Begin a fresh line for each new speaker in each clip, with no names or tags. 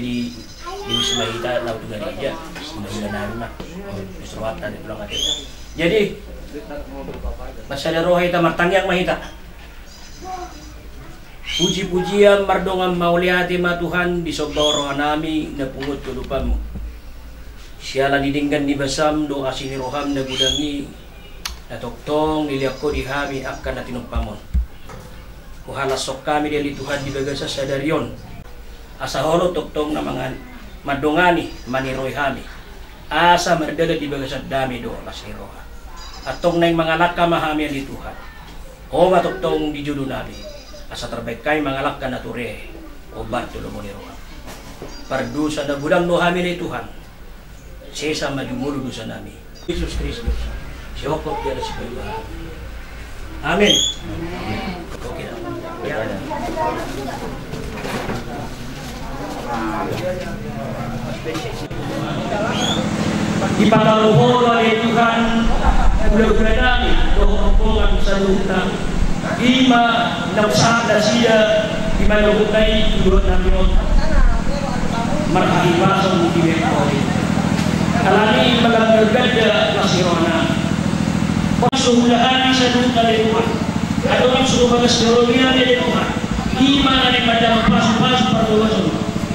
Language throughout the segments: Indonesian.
di Wisma kita laut gereja sudah nama Wisrawatan itu lang ati. Jadi masyada rohay ta martangyang mahita. Puji-pujian mardongam mauliati ma Tuhan bisoboro nami na pungut kulupamu. Siala didinggan di basam doa sini roham na gudangi na toktong niliak ko dihami akan na tinumpamon. Kuhalasok kami dari Tuhan di bagasa sadarion. Asa holo toktong na mga madongani maniroy hami. Asa merdada di bagasa dami do masiroha. Atong na yung mga laka mahami di Tuhan. O matoktong di judo nabi. Asa terbaik kay mga laka na ture. Obat tulo mo niroha. Pardusa na budang do hami ni Tuhan. Sesa majumulu dosa nami. Yesus Kristus. Siokot dia si Tuhan. Amin. Oke. Ya. Ipataluhod oleh Tuhan udah nami dohongan sa luta. Ima nausada siya imaluhutay tulot namin marahibasong mutiwet ko. Alani magagagada na si Rona. Pagsuhulahan sa luta ni Tuhan. Ato ang surubagas dorogina ni Tuhan. Ima na ni padang pasu-pasu parduwaso.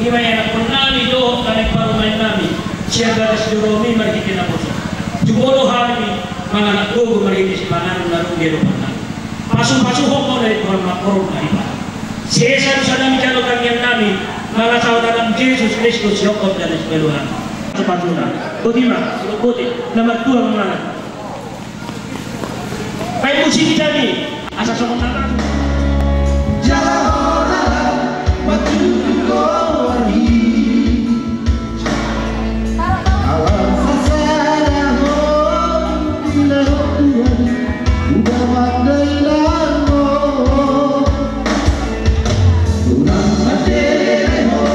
Ima yang nakunami do na nagparumain namin. Siya gagas doromi marikiti na po siya. Jumolo hari mga naklugo marikiti si Pananong narugero pa na. Pasu-pasuhok mo na ito ang makurong na iba. Si Esa sa namin dyan kanyang namin mga sautan ng Jesus Kristus yokot na naspeluhan. Sa patunan. Budima, surubuti, na magtuang mga. Kaya musik kita ni, asa sa mga natin. Jalan matulog alam sasana mo dilaruan udah dailan mo tunang madere mo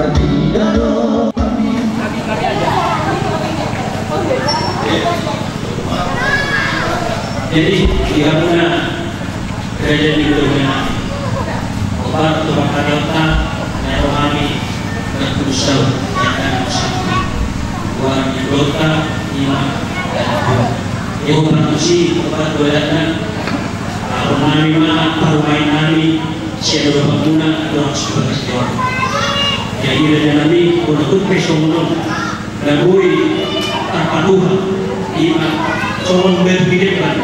ardidano kami aja. Jadi diharuna gereja di dunia obat untuk kadiota dan rohani berkusau yang akan bersama buat dota iman ibu manusia obat doanya rohani mana parumain nami siapa berguna doang sebagai seorang jadi dari nami untuk pesonon dan bui tanpa Tuhan iman soal berpikirkan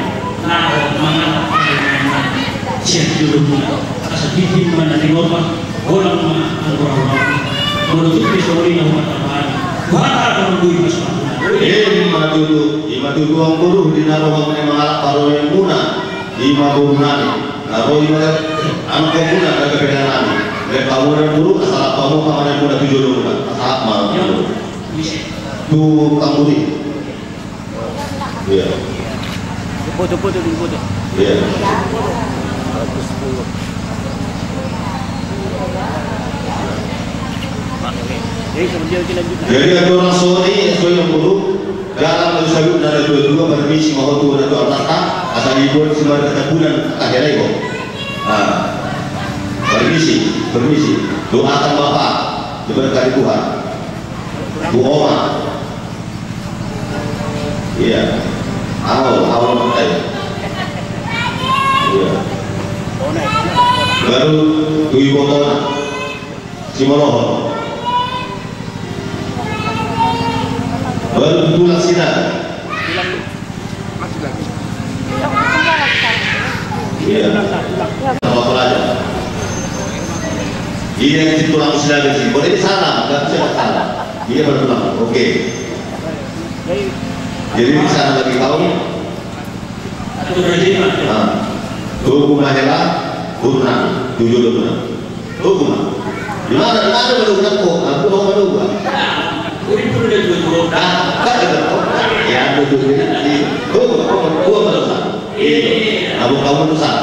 mangan siap dulu sedikit mana di bawah orang orang menutup pisori yang bertahan wah bui masalah
ima dulu ang guru di naroh ang mga paro yang muna ima guru nani naroh ima ang guru na nagkapila nani may pamunan guru asal pamu kamanan muna tujuh dulu na asal ma tu kamuri iya
foto
iya jadi ada orang sore yang buruk dalam bersabit dan ada dua permisi mahotu dan doa tata asal ibu semua kata bulan akhirnya ibu permisi doakan bapak diberkati Tuhan bu oma iya awal mentai iya baru tu ibu tona si Manohor baru tulang sinar iya sama pelajar ini yang tulang sinar sih boleh di sana nggak bisa ke sana iya baru tulang oke jadi di sana lagi kau hukum lahirlah hukum tujuh hukum di mana baru kok aku mau baru Uri pun udah dua ya dua gua berusaha abu kamu berusaha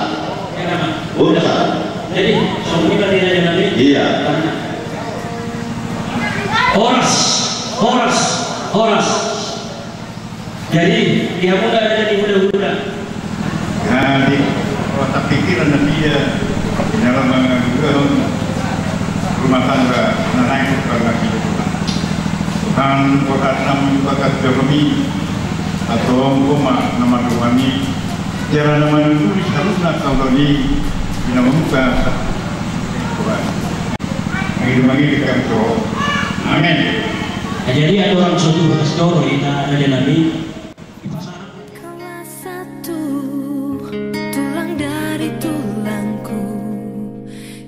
jadi suami kan dia nanti
iya
horas jadi dia muda jadi muda
nah di otak pikiran dia dalam mengajukan rumah tangga naik karena hidup kan wakat nam wakat ekonomi atau koma nama kami cara nama itu harusnya kalau di membuka Tuhan lagi di kantor amin
jadi ada orang suatu pastor kita ada nabi
Kau satu tulang dari tulangku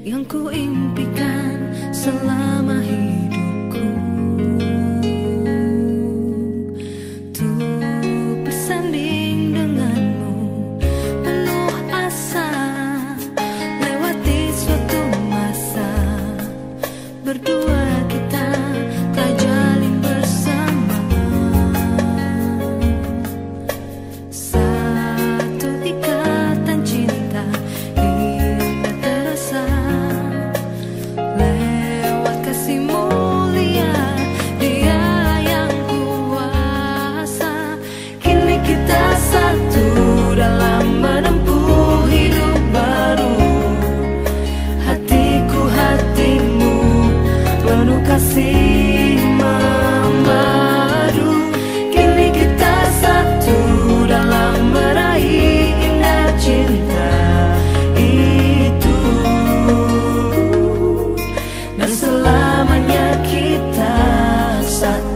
yang ku impikan selama hidupku kasih memadu kini kita satu dalam meraih indah cinta itu dan selamanya kita satu.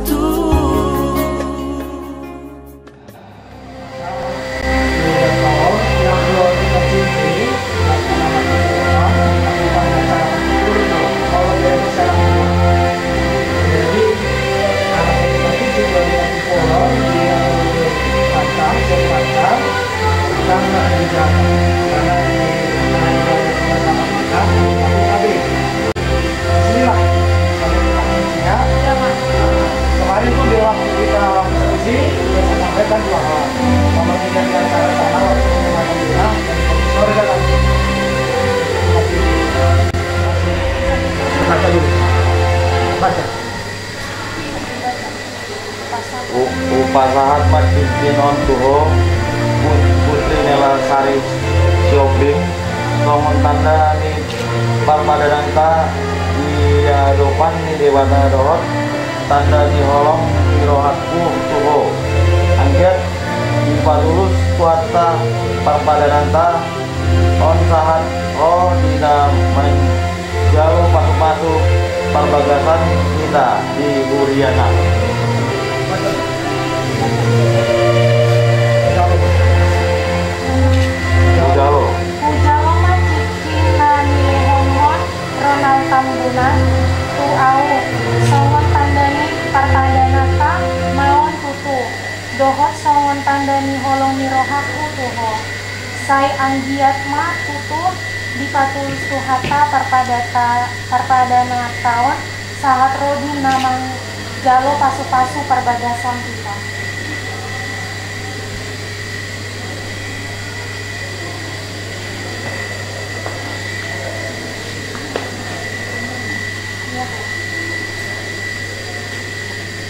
Kemarin tuh di waktu kita diskusi saya sampaikan bahwa kalau tidak di acara sana waktu kita bilang sore datang baca dulu baca
upasahat Masjid Ontuho Putri Nela Sari Siobing Nomor tanda ni Parpadananta di Adopan ni Dewata Dorot tanda di holong di rohatku tuho angkat di palulus kuata Parpadananta on sahat o dina main jauh pasu-pasu perbagasan kita di Buriana.
tuho. Sai anggiatma tutur dipatulus tuhata parpadana taon sahat rodi namang jalo pasu-pasu perbagasan kita.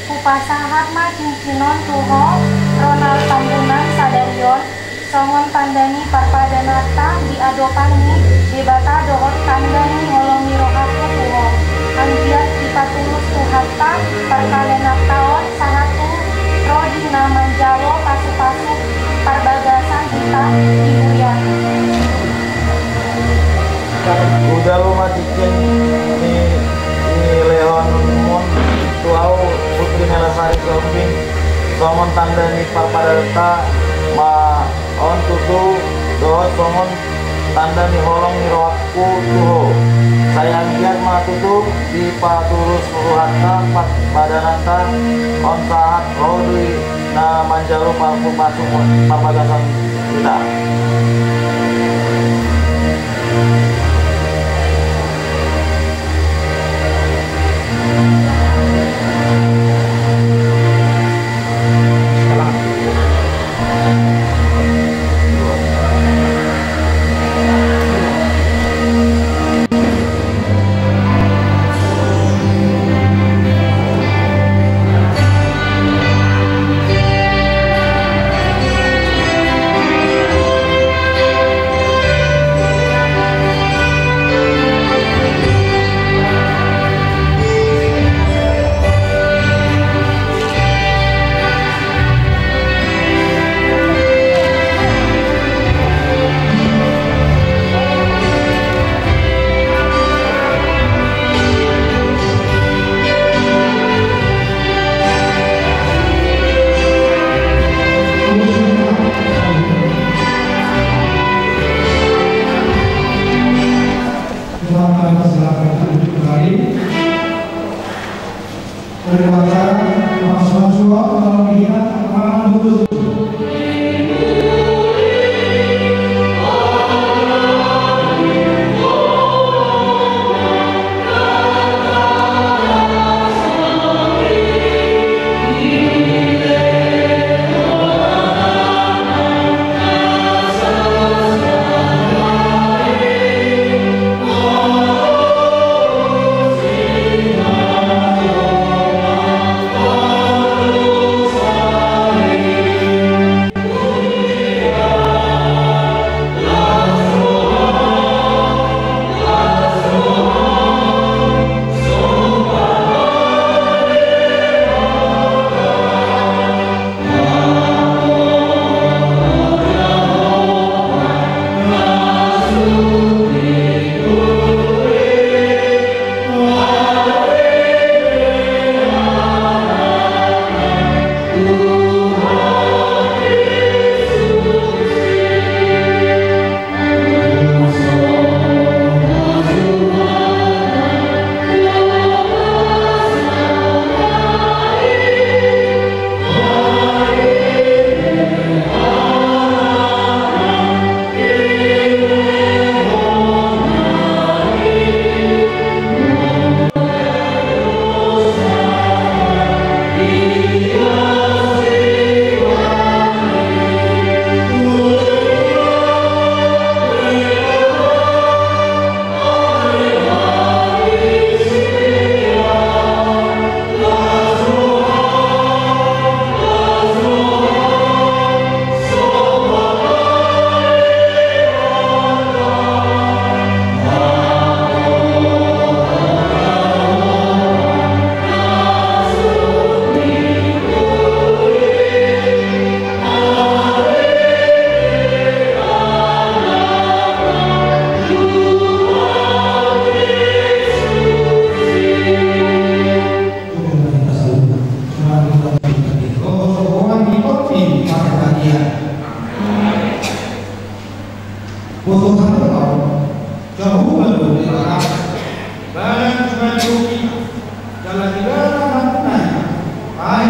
Kupasahat ma cincinon tuho Ronald Tambunan sadarion songon tandani parpadanata di adopani debata dohot tandani ngolongi rohaku tuho anggiat dipatulus tuhata parpadanataon sahatu rodi naman jalo pasu-pasu parbagasan kita di Urian.
Udah lu matikin ni Leon Mon tuau putri Nelasari Shopping songon tandani parpadata ma on tutu dohot songon tandani holong niroakku tuho sayang giat ma tutu di patulus ruhata padanata on sahat rodi na manjalo pasu pasu papagasan kita.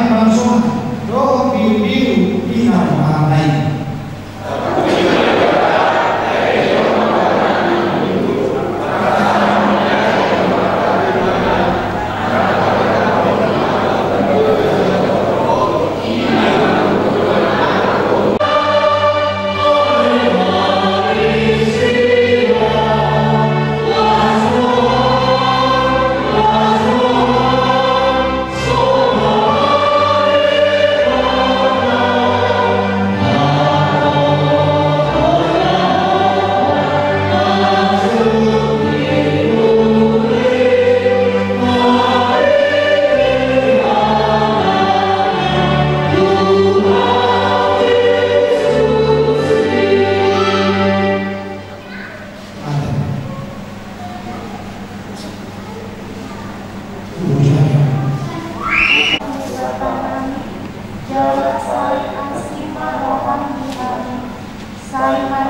Langsung, do biu-biu di nama lain.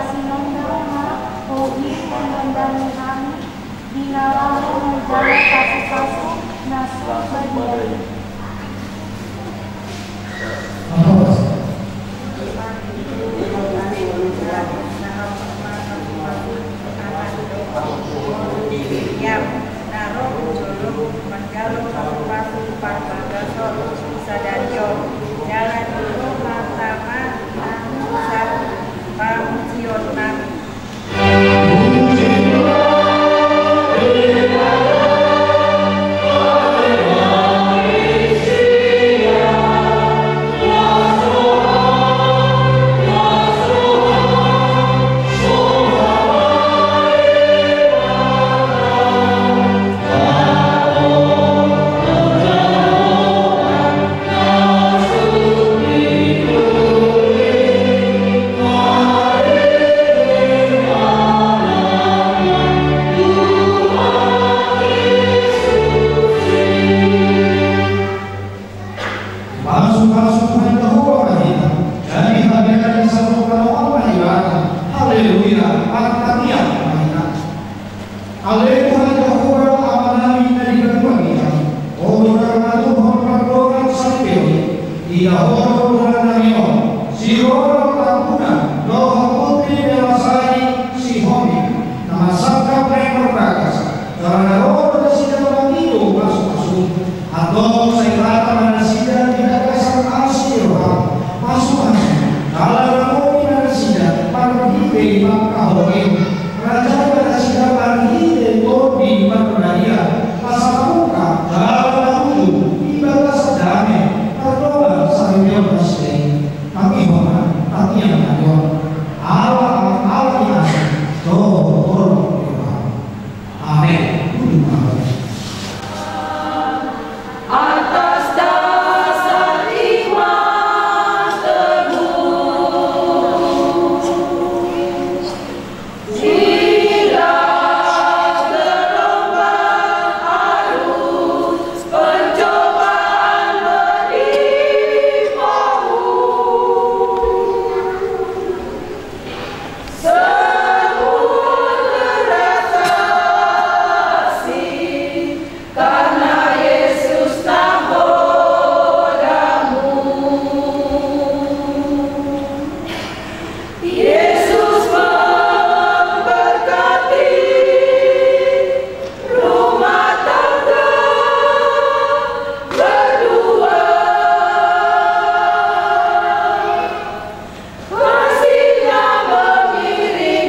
kasihan karena hobi mengendangi kami, binalah menjaga kasih-kasih nasu bagi.
Yang naruh jolong menjaluk pasu parmagaso sadario jalan dulu pertama anusan pamusion nami.
Kasihnya mengiringi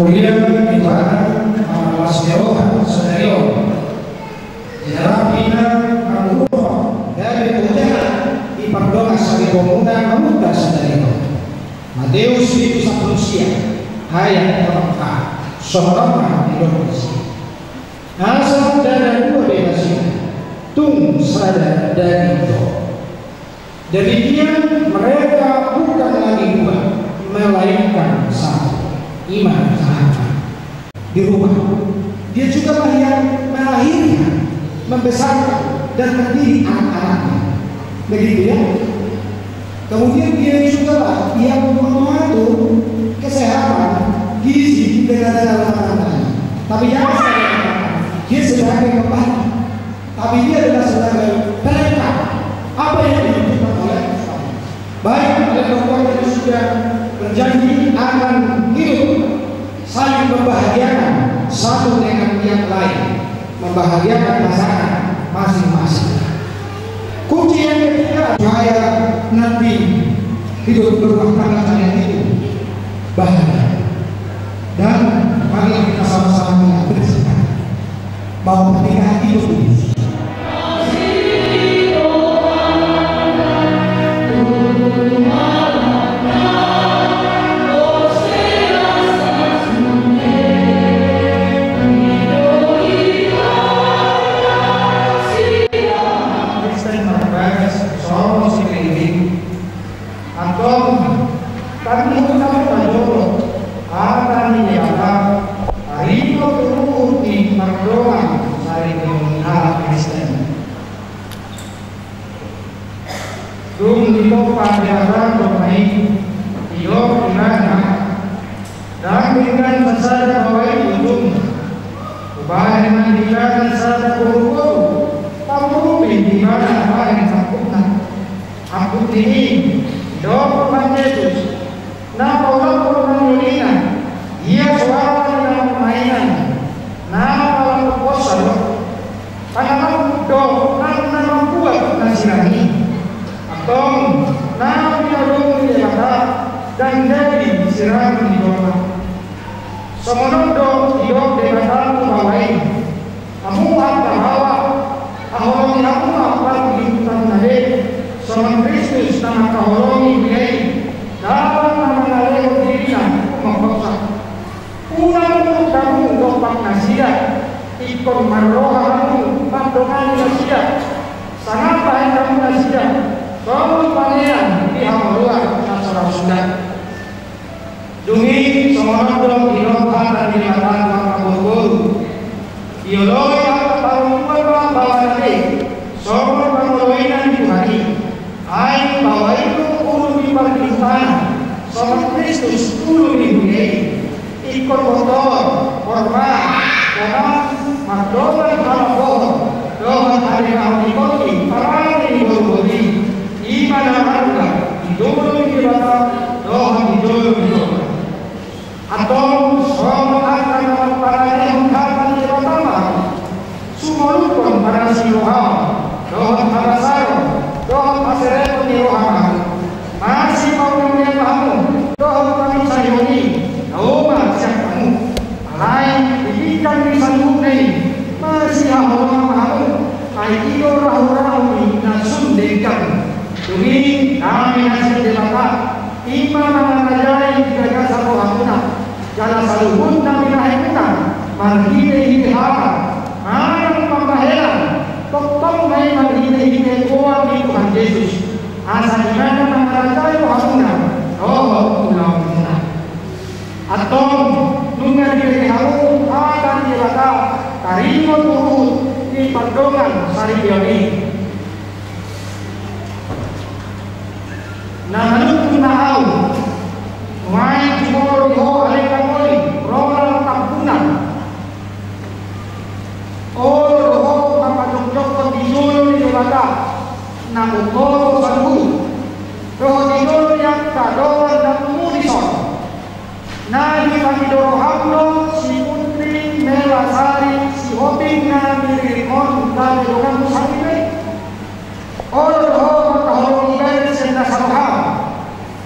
Kemudian Tuhan Lasmeroha Saudara Jarapina Anguro dari Puja Ipardoa Sari Pemuda Pemuda Saudara Mateus itu Sapusia ayat 4 Sohrama Indonesia asal dari dua bebasnya tung sadar dari itu demikian mereka bukan lagi dua melainkan satu iman sahabat di rumah. Dia juga yang melahirkan, membesarkan dan mendidik anak-anaknya. Begitu ya. Kemudian dia juga yang mengatur kesehatan gizi dengan anak-anaknya. Tapi jangan saja dia sebagai pembantu, tapi dia adalah sebagai pelengkap apa yang dibutuhkan oleh baik oleh dokter yang sudah berjanji akan hidup saling membahagiakan satu dengan yang lain, membahagiakan pasangan masing-masing. Kunci yang ketiga supaya nanti hidup berumah tangga kalian itu bahagia. Dan mari kita sama-sama bersepakat bahwa pernikahan itu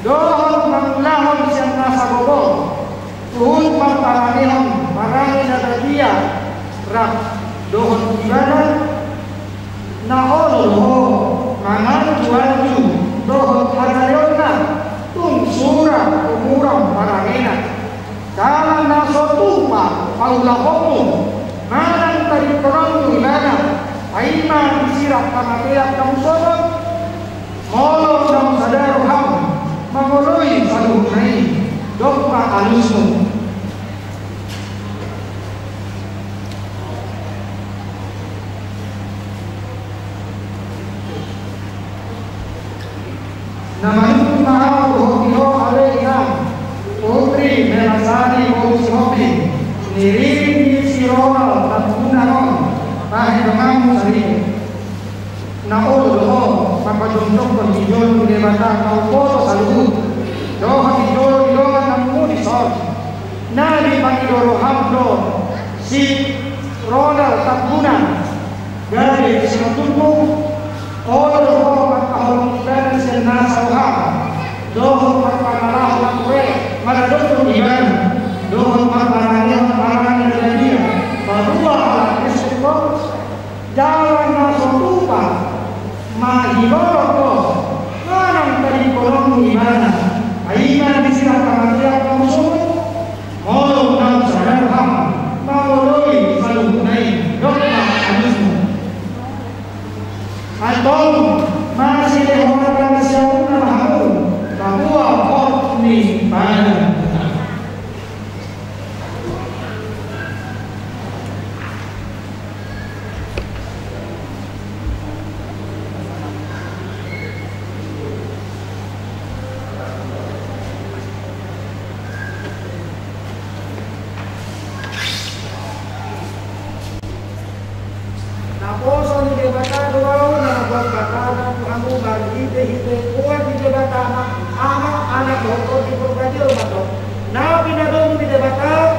Dohon manglahon siyang nasa bobol, tuhod magparang na olo mangan jualju dohot hadayona tun sura umurang parangena dalam nasotupa paulahomu manang tadi korang ilana aima disirap pangatiak kamu sobat molong dalam sadaroham mengoloi salunai dokma alusmu Namanya mahal bohong alaikum putri melasari bohong sopi niri si ronal tak gunaon tahi dengamu sari na olo maka jontok penghijau di mata kau foto saluhut doha hijau doha namu di sol nari pangidoro hamdo si ronal tak guna dari sinotulmu olo makahol dan senasauha dohon makanalah lakure madadotun iban dohon makananya makananya dia bahwa Rasulullah jalan nasotupa mahiboroto manang tadi kolong ibana aiman disirah kamatiak kamusumut molo nam sadarham mangoloi salunai dokma anusmu atau masih dihormatkan siapapun namamu bahwa khotni pada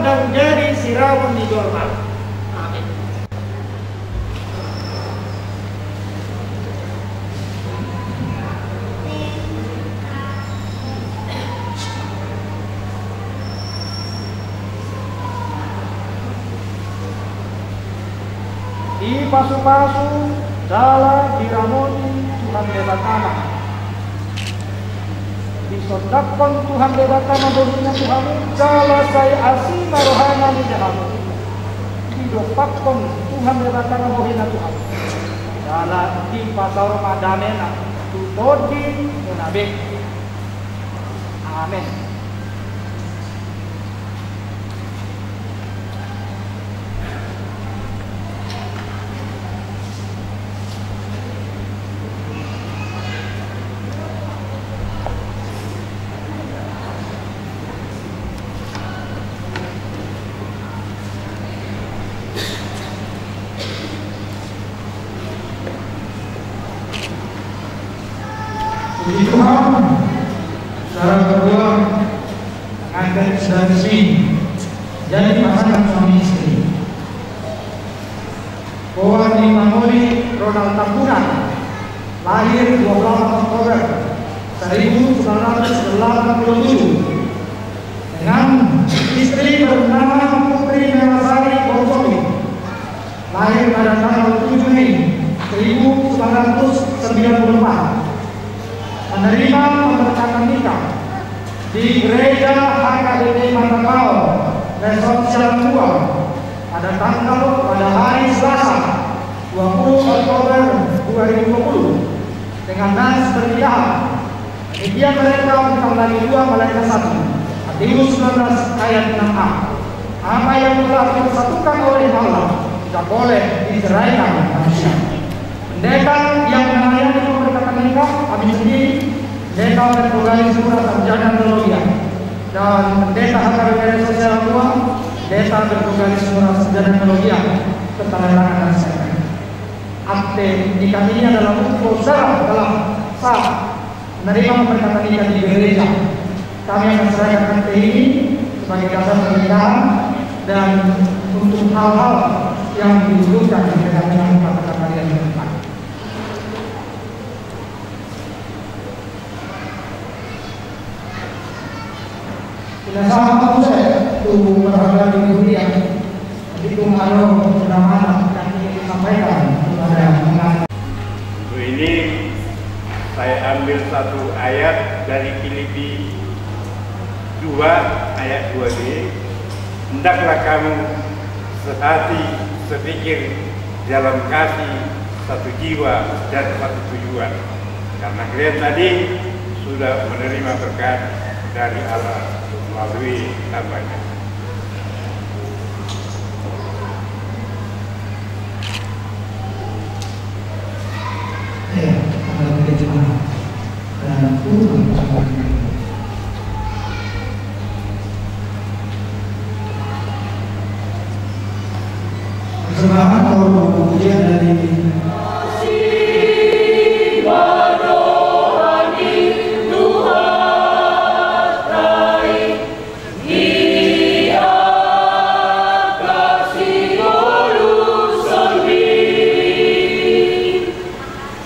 dan jadi siraman di jormal. Amin. Di pasu-pasu dalam diramoni Tuhan lebat tanah. Disodakkan Tuhan lebat tanah dohina Tuhan jala saya asina rohana ni jahamu. Didopakkan Tuhan lebat tanah dohina Tuhan jala di pasar madamena tutodi menabe. Amin. Puji Tuhan, secara berdua Agnes dan Sin jadi pasangan suami istri. Kowan di Mamori Ronald Tambunan lahir 12 Oktober 1987 dengan istri bernama Putri Melasari Bosomi lahir pada tanggal 7 Mei 1994 menerima pemberkatan nikah di Gereja HKBP Mantakau Resort Sialantua pada hari Selasa 20 Oktober 2020 dengan nas bertahap. Demikian mereka ditandai 2 Malaikat 1 Matius 19 ayat 6a. Apa yang telah dipersatukan oleh Allah tidak boleh diceraikan manusia. Pendeta yang melayani pemberkatan nikah kami sendiri, pendeta Bertugas Surah Sarjana Teologi dan pendeta HKBP Resort Sialantua, pendeta Bertugas Surah Sarjana Teologi ketandatangan dan saya. Akte nikah ini adalah untuk saudara dalam saat menerima pemberkatan nikah di gereja. Kami akan serahkan akte ini sebagai dasar pernikahan dan untuk hal-hal yang dibutuhkan berkaitan dengan pernikahan kalian ke depan. Tidak sama saya tubuh berharga di dunia. Jadi itu ada pengalaman yang ingin disampaikan kepada anak.
ambil satu ayat dari Filipi 2 ayat 2b. Hendaklah kamu sehati sepikir dalam kasih, satu jiwa dan satu tujuan. Karena kalian tadi sudah menerima berkat dari Allah melalui hamba-Nya.
Ya, pada kejadian dan turun sama persembahan atau pujian dari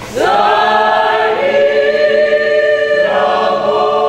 Zari Rabo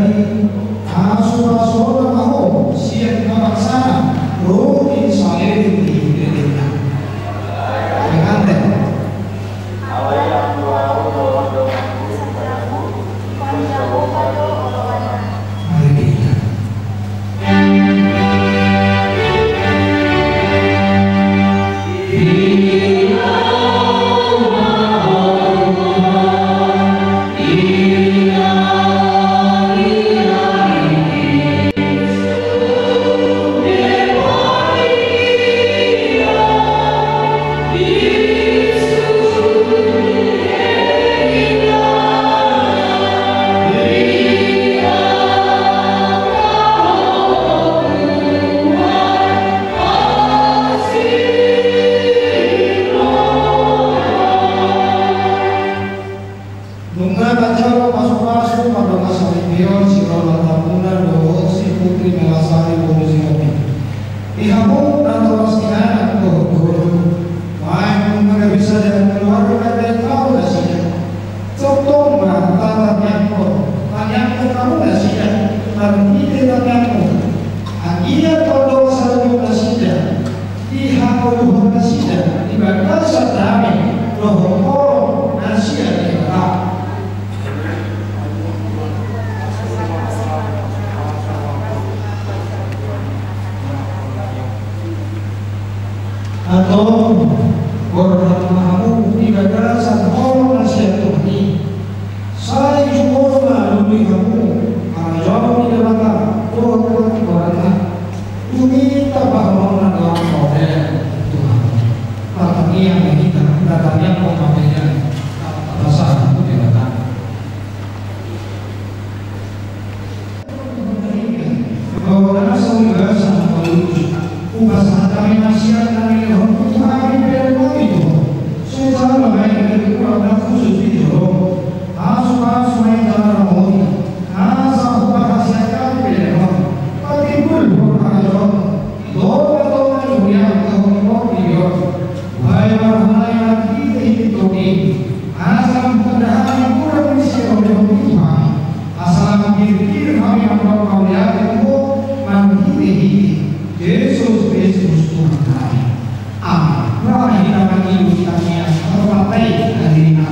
dari Asura Maho siap kawaksana Rodi Saleh di Indonesia. Pengantin. Atau Warahmatullahi ibadasan Allah nasihat Tuhan. Saya semua dulu kamu jauh di dalam Tuhan Tuhan ini terbangun dalam model Tuhan. Tapi yang kita datangnya pemahamannya rasa itu datang. Bahwa rasa ubasa ubasa kami nasihat kami kami berdua itu. Saya baik dari kurang khusus itu. Asu yang dalam modi. Asa ubasa kami berdua. Tapi belum ada. Doa yang kau video. Hai mahal kita itu ni. Asal mudah yang kurang mesti oleh Tuhan. Asal pikir kami kau lihat itu mandi Yesus Kristus Tuhan kami. Amin. Mari kita bagi kita terpakai hari ini.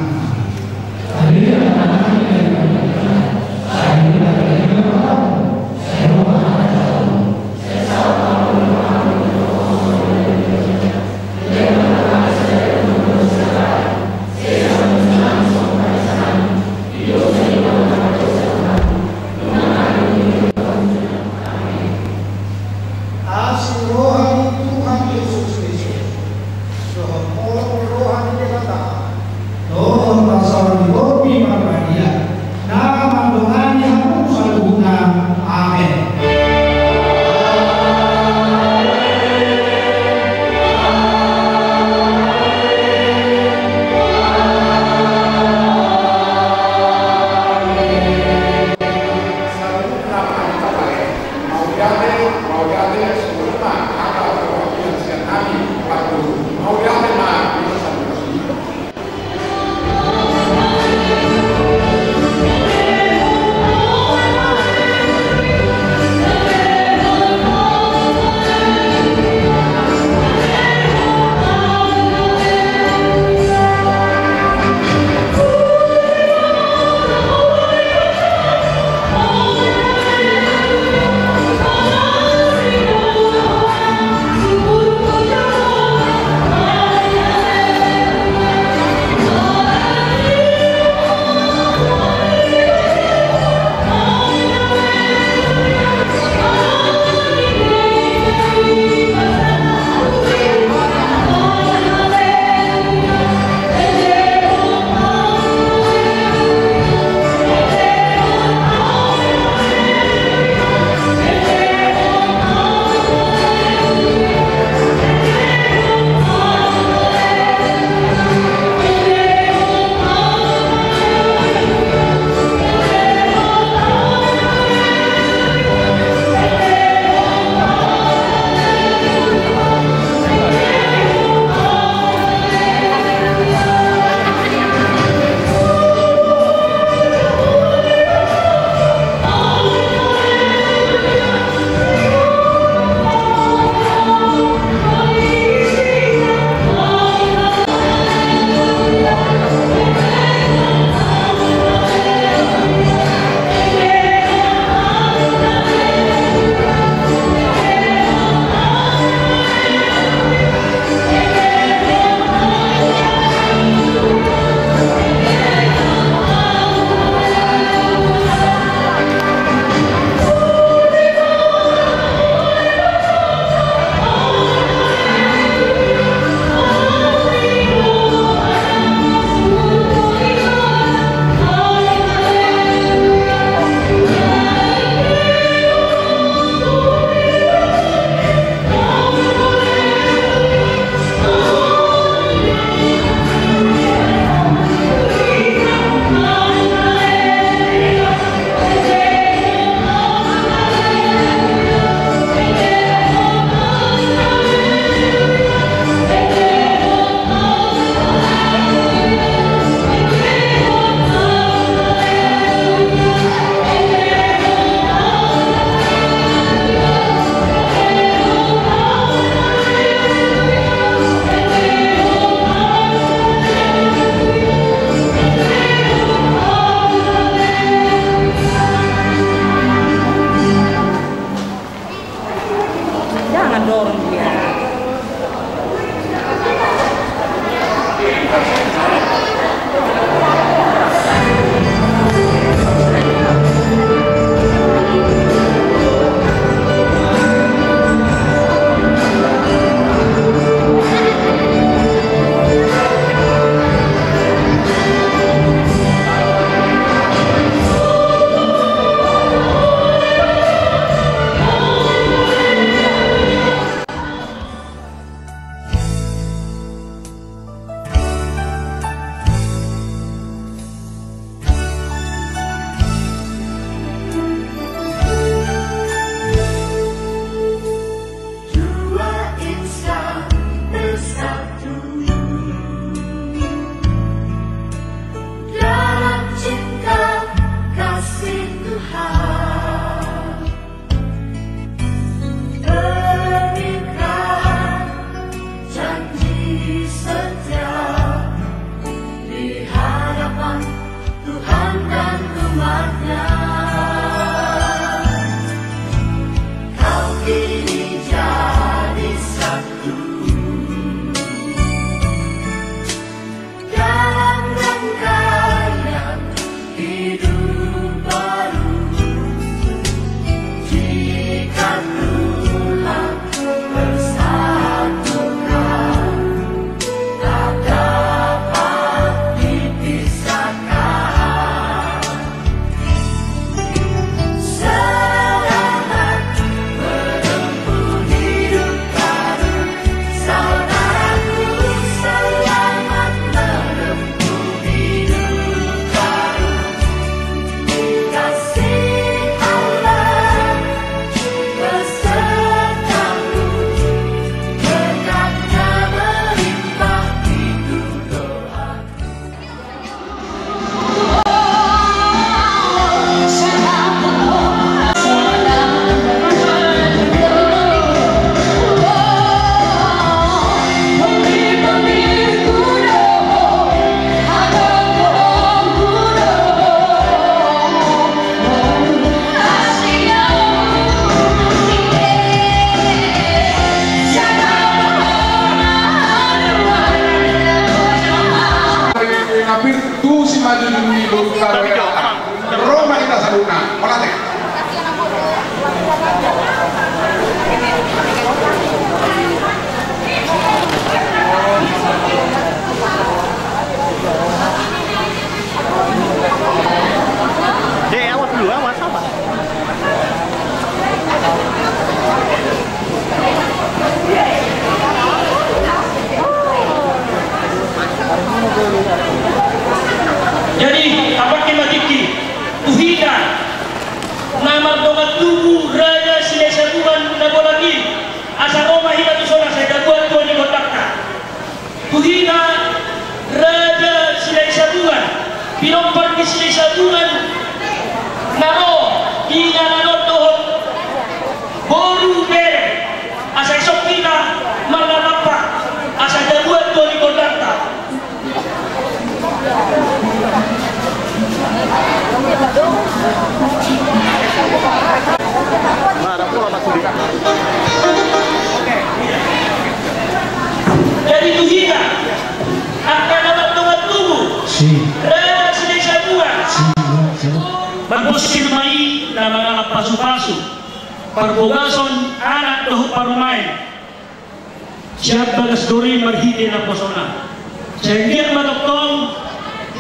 Sini saya buat. Baguskin mai na mga pasu-pasu. Parbogason anak doh parumain. Siap bagas dori marhide na posona. Sehingga matokong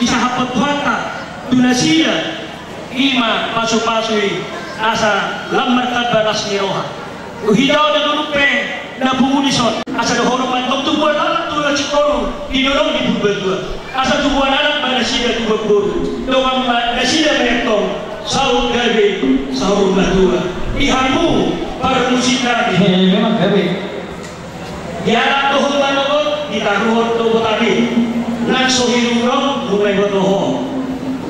isa hapot-hata tunasiya ima pasu-pasui asa lamar balas ni roha. Uhidaw na durupe na bumulison asa dohoro man tubuan anak tu na cikoro idorong di bubadua. Asa tubuan anak ba nasida tubagoro. Doang nasida mektong sahur gabe sahur badua. Ihamu para musikari.
Memang gabe.
Dianak dohong manogot ditaruhon tubuh tadi. Nang sohirurong bumay botoho.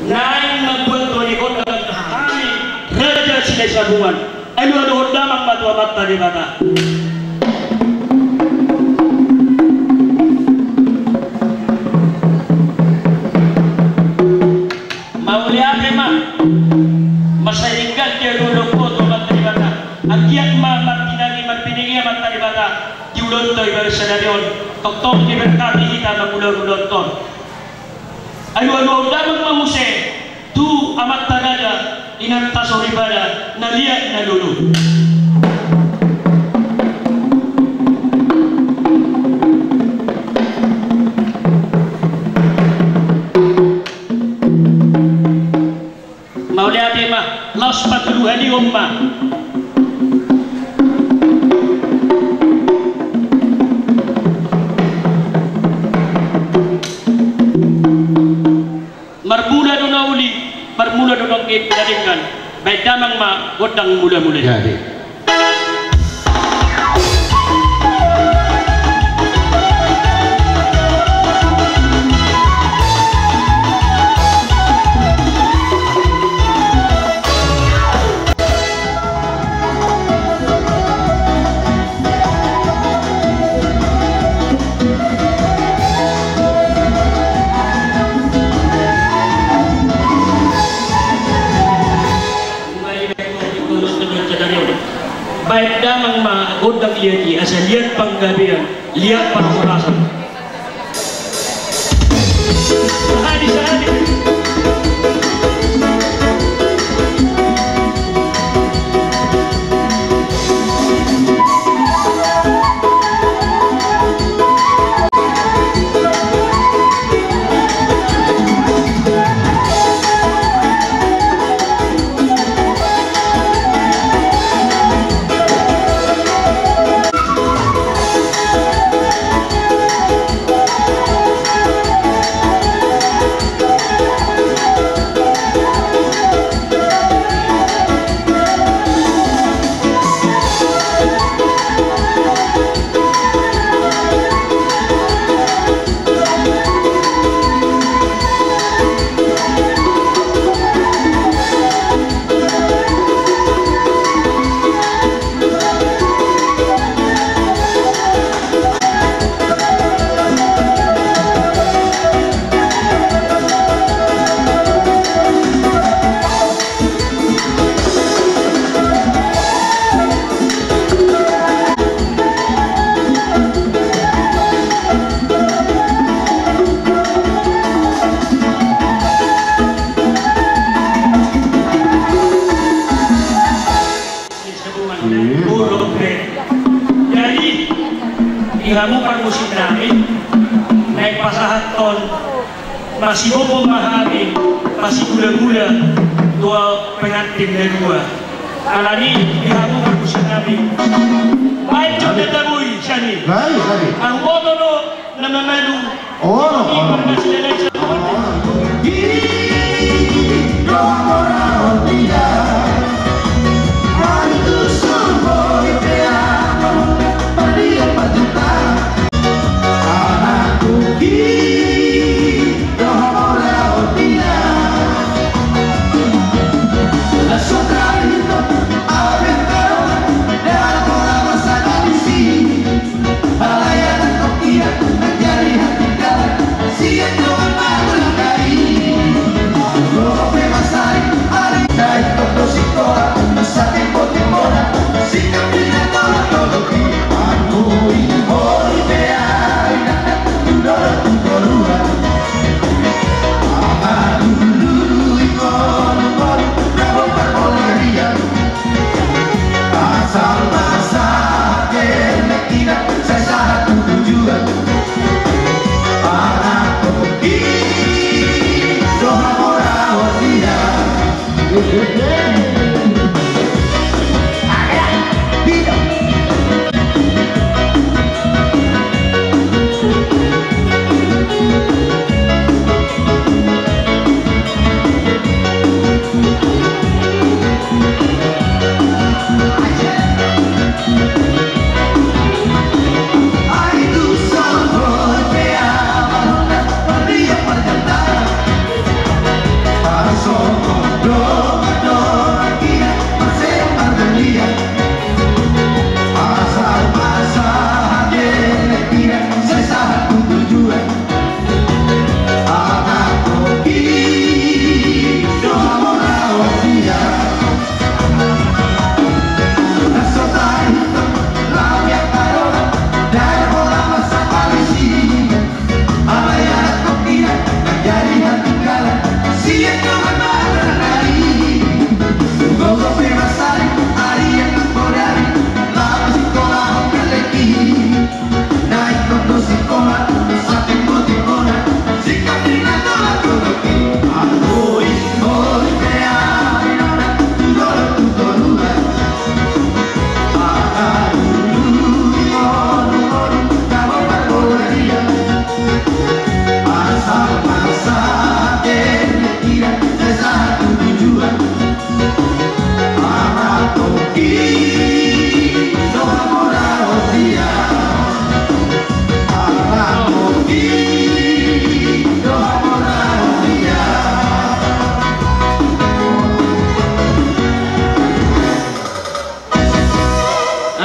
Naing magbuat to ikot dagang kami. Raja sila sabungan. Ayo dohon damang batu-bat tadi bata. Mauliate ma. Masayinggan dia dulu ko to tadi bata. Agiat ma martinagi marpiningi tadi bata. Diulon to ibarat sadarion. Toktok diberkati kita magulon-ulon to. Ayo damang mamuse. Tu amat tanaga inanta soribada nalia na lulu. Mau lihat mah los patuluhan di umma. Marmula dona uli, marmula dona kit daringan. Baik damang ma godang mula-mula. Jadi. Baik damang ma godang liati asal lihat panggabian lihat pangurasan sehari-sehari kamu permusik namin naik pasahat ton masih bobo mahami masih gula-gula dua pengantin dan dua alani kamu permusik namin baik coba tabui sani ang bodo no namamadu
Siento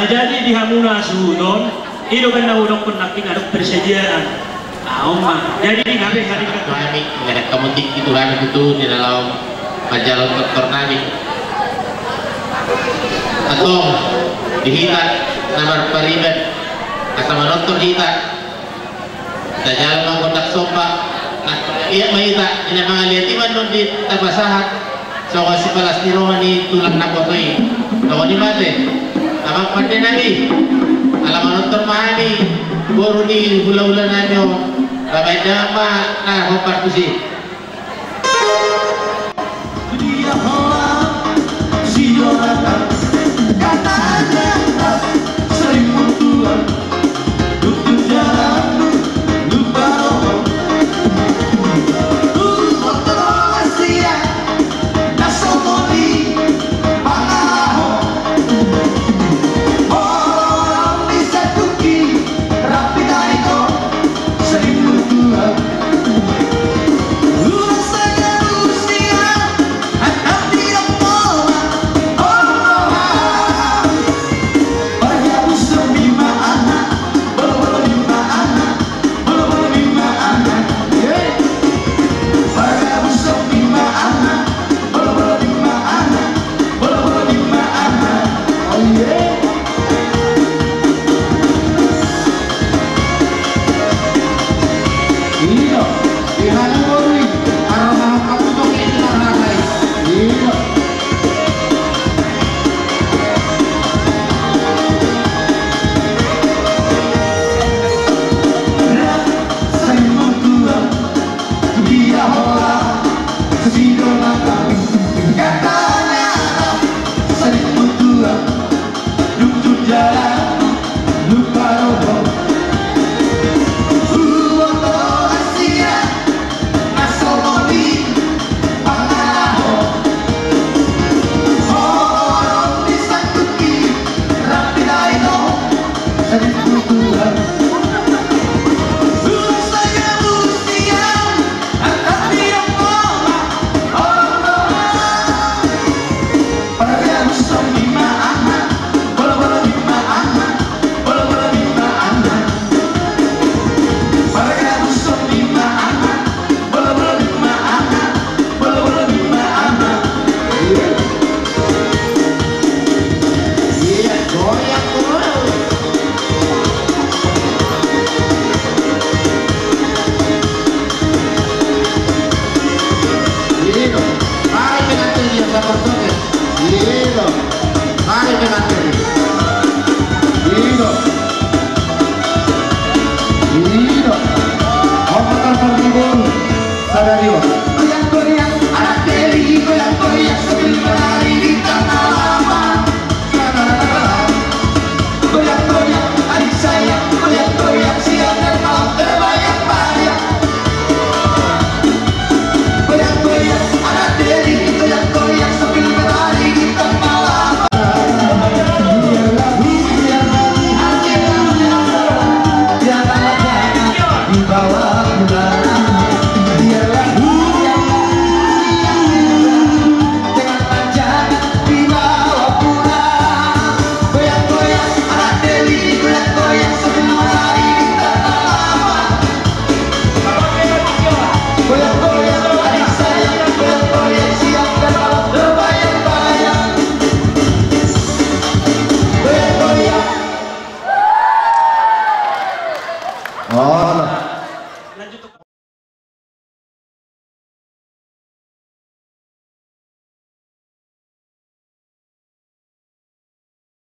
Jadi di Hamuna Sudon, itu kan naudok pun naking ada persediaan. Jadi di ngapain hari
kami ada komunik itu kan itu di dalam majalah dokter kami. Atau dihitat nomor peribad atau menonton hitat. Dan jalan menggodak sopa. Iya mahita ini mengalir timan non di tabasahat. So si palas di rumah ni tulang nakotoi. Kalau di mate. Abang pandai nabi, alam menonton mahani, baru di hula-hula nanyo, ramai nama, nah kompar tu sih. Dia hola, si Jonathan, katanya sering mutuan, tutup jalan, lupa roh, motor Asia, nasomoli. Mari dengan